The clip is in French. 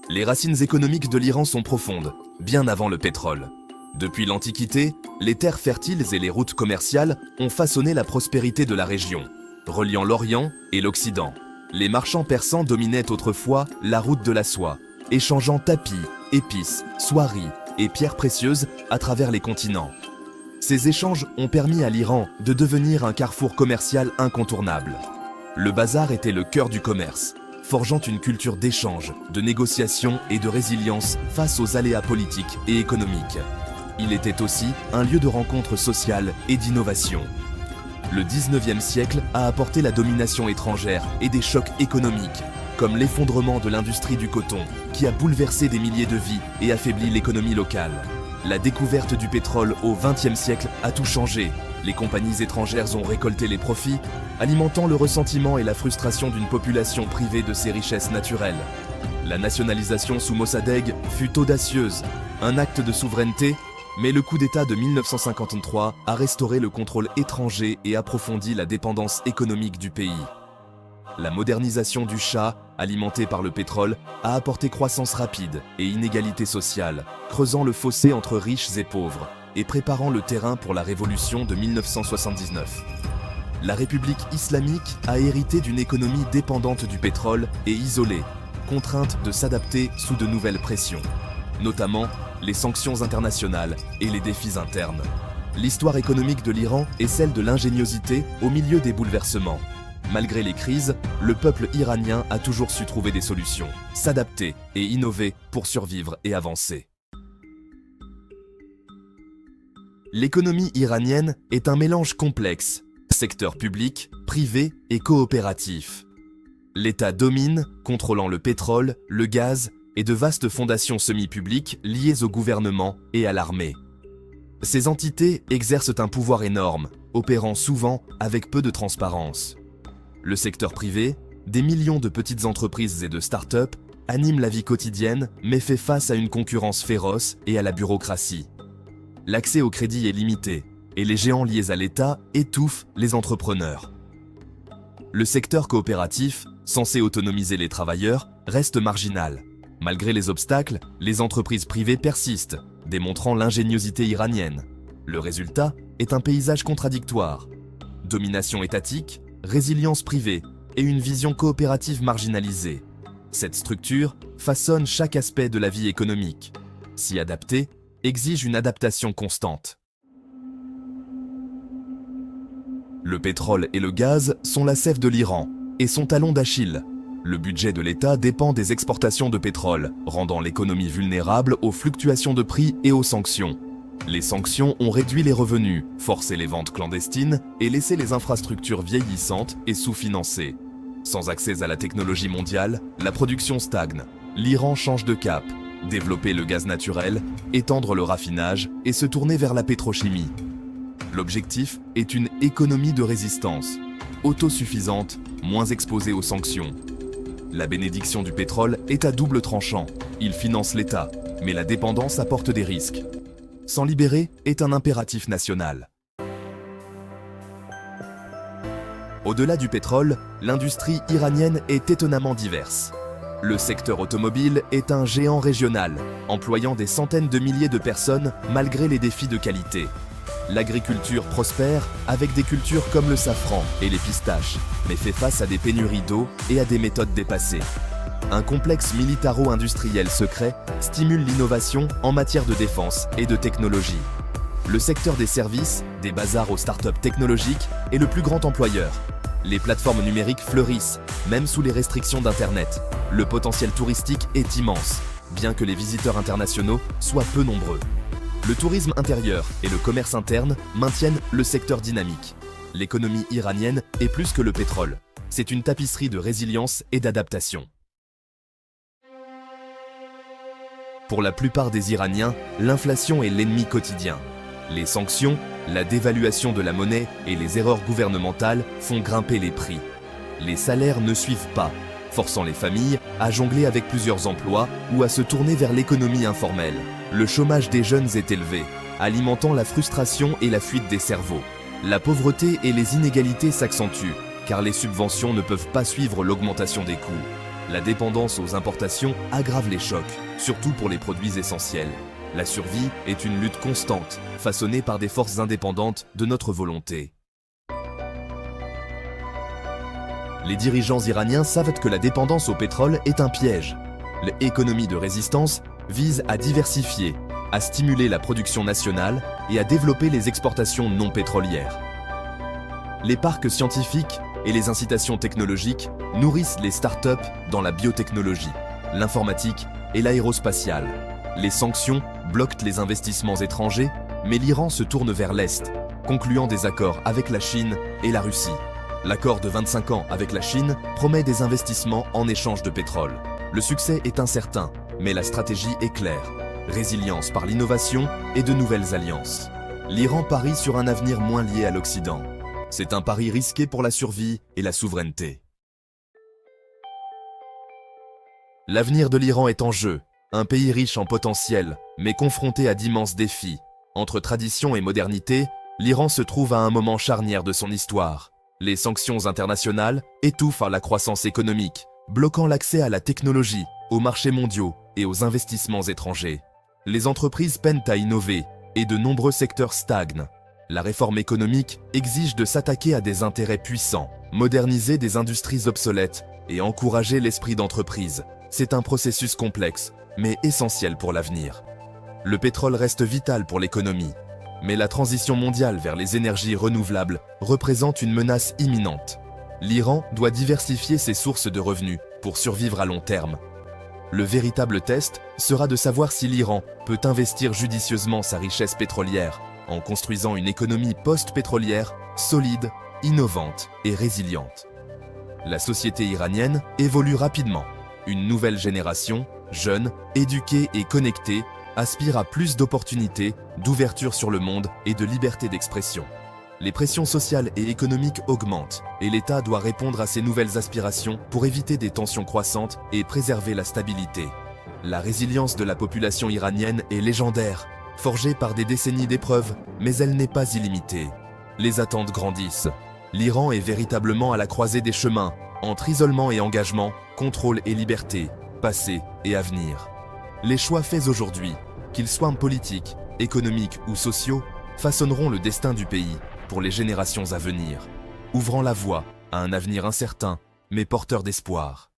Les racines économiques de l'Iran sont profondes, bien avant le pétrole. Depuis l'Antiquité, les terres fertiles et les routes commerciales ont façonné la prospérité de la région, reliant l'Orient et l'Occident. Les marchands persans dominaient autrefois la route de la soie, échangeant tapis, épices, soieries et pierres précieuses à travers les continents. Ces échanges ont permis à l'Iran de devenir un carrefour commercial incontournable. Le bazar était le cœur du commerce, forgeant une culture d'échange, de négociation et de résilience face aux aléas politiques et économiques. Il était aussi un lieu de rencontre sociale et d'innovation. Le 19e siècle a apporté la domination étrangère et des chocs économiques, comme l'effondrement de l'industrie du coton, qui a bouleversé des milliers de vies et affaibli l'économie locale. La découverte du pétrole au XXe siècle a tout changé. Les compagnies étrangères ont récolté les profits, alimentant le ressentiment et la frustration d'une population privée de ses richesses naturelles. La nationalisation sous Mossadegh fut audacieuse, un acte de souveraineté, mais le coup d'État de 1953 a restauré le contrôle étranger et approfondi la dépendance économique du pays. La modernisation du Shah, alimentée par le pétrole, a apporté croissance rapide et inégalité sociale, creusant le fossé entre riches et pauvres et préparant le terrain pour la révolution de 1979. La République islamique a hérité d'une économie dépendante du pétrole et isolée, contrainte de s'adapter sous de nouvelles pressions, notamment les sanctions internationales et les défis internes. L'histoire économique de l'Iran est celle de l'ingéniosité au milieu des bouleversements. Malgré les crises, le peuple iranien a toujours su trouver des solutions, s'adapter et innover pour survivre et avancer. L'économie iranienne est un mélange complexe, secteur public, privé et coopératif. L'État domine, contrôlant le pétrole, le gaz et de vastes fondations semi-publiques liées au gouvernement et à l'armée. Ces entités exercent un pouvoir énorme, opérant souvent avec peu de transparence. Le secteur privé, des millions de petites entreprises et de start-up, anime la vie quotidienne mais fait face à une concurrence féroce et à la bureaucratie. L'accès au crédit est limité et les géants liés à l'État étouffent les entrepreneurs. Le secteur coopératif, censé autonomiser les travailleurs, reste marginal. Malgré les obstacles, les entreprises privées persistent, démontrant l'ingéniosité iranienne. Le résultat est un paysage contradictoire. Domination étatique, résilience privée et une vision coopérative marginalisée. Cette structure façonne chaque aspect de la vie économique. S'y adapter exige une adaptation constante. Le pétrole et le gaz sont la sève de l'Iran et son talon d'Achille. Le budget de l'État dépend des exportations de pétrole, rendant l'économie vulnérable aux fluctuations de prix et aux sanctions. Les sanctions ont réduit les revenus, forcé les ventes clandestines et laissé les infrastructures vieillissantes et sous-financées. Sans accès à la technologie mondiale, la production stagne. L'Iran change de cap, développer le gaz naturel, étendre le raffinage et se tourner vers la pétrochimie. L'objectif est une économie de résistance, autosuffisante, moins exposée aux sanctions. La bénédiction du pétrole est à double tranchant. Il finance l'État, mais la dépendance apporte des risques. S'en libérer est un impératif national. Au-delà du pétrole, l'industrie iranienne est étonnamment diverse. Le secteur automobile est un géant régional, employant des centaines de milliers de personnes malgré les défis de qualité. L'agriculture prospère avec des cultures comme le safran et les pistaches, mais fait face à des pénuries d'eau et à des méthodes dépassées. Un complexe militaro-industriel secret stimule l'innovation en matière de défense et de technologie. Le secteur des services, des bazars aux startups technologiques, est le plus grand employeur. Les plateformes numériques fleurissent, même sous les restrictions d'Internet. Le potentiel touristique est immense, bien que les visiteurs internationaux soient peu nombreux. Le tourisme intérieur et le commerce interne maintiennent le secteur dynamique. L'économie iranienne est plus que le pétrole. C'est une tapisserie de résilience et d'adaptation. Pour la plupart des Iraniens, l'inflation est l'ennemi quotidien. Les sanctions, la dévaluation de la monnaie et les erreurs gouvernementales font grimper les prix. Les salaires ne suivent pas, forçant les familles à jongler avec plusieurs emplois ou à se tourner vers l'économie informelle. Le chômage des jeunes est élevé, alimentant la frustration et la fuite des cerveaux. La pauvreté et les inégalités s'accentuent, car les subventions ne peuvent pas suivre l'augmentation des coûts. La dépendance aux importations aggrave les chocs, surtout pour les produits essentiels. La survie est une lutte constante, façonnée par des forces indépendantes de notre volonté. Les dirigeants iraniens savent que la dépendance au pétrole est un piège. L'économie de résistance vise à diversifier, à stimuler la production nationale et à développer les exportations non pétrolières. Les parcs scientifiques et les incitations technologiques nourrissent les start-up dans la biotechnologie, l'informatique et l'aérospatiale. Les sanctions bloquent les investissements étrangers, mais l'Iran se tourne vers l'Est, concluant des accords avec la Chine et la Russie. L'accord de 25 ans avec la Chine promet des investissements en échange de pétrole. Le succès est incertain, mais la stratégie est claire. Résilience par l'innovation et de nouvelles alliances. L'Iran parie sur un avenir moins lié à l'Occident. C'est un pari risqué pour la survie et la souveraineté. L'avenir de l'Iran est en jeu. Un pays riche en potentiel, mais confronté à d'immenses défis. Entre tradition et modernité, l'Iran se trouve à un moment charnière de son histoire. Les sanctions internationales étouffent la croissance économique, bloquant l'accès à la technologie, aux marchés mondiaux et aux investissements étrangers. Les entreprises peinent à innover et de nombreux secteurs stagnent. La réforme économique exige de s'attaquer à des intérêts puissants, moderniser des industries obsolètes et encourager l'esprit d'entreprise. C'est un processus complexe, mais essentiel pour l'avenir. Le pétrole reste vital pour l'économie, mais la transition mondiale vers les énergies renouvelables représente une menace imminente. L'Iran doit diversifier ses sources de revenus pour survivre à long terme. Le véritable test sera de savoir si l'Iran peut investir judicieusement sa richesse pétrolière en construisant une économie post-pétrolière solide, innovante et résiliente. La société iranienne évolue rapidement. Une nouvelle génération, jeune, éduquée et connectée, aspire à plus d'opportunités, d'ouverture sur le monde et de liberté d'expression. Les pressions sociales et économiques augmentent et l'État doit répondre à ces nouvelles aspirations pour éviter des tensions croissantes et préserver la stabilité. La résilience de la population iranienne est légendaire, forgée par des décennies d'épreuves, mais elle n'est pas illimitée. Les attentes grandissent. L'Iran est véritablement à la croisée des chemins, entre isolement et engagement, contrôle et liberté, passé et avenir. Les choix faits aujourd'hui, qu'ils soient politiques, économiques ou sociaux, façonneront le destin du pays pour les générations à venir, ouvrant la voie à un avenir incertain, mais porteur d'espoir.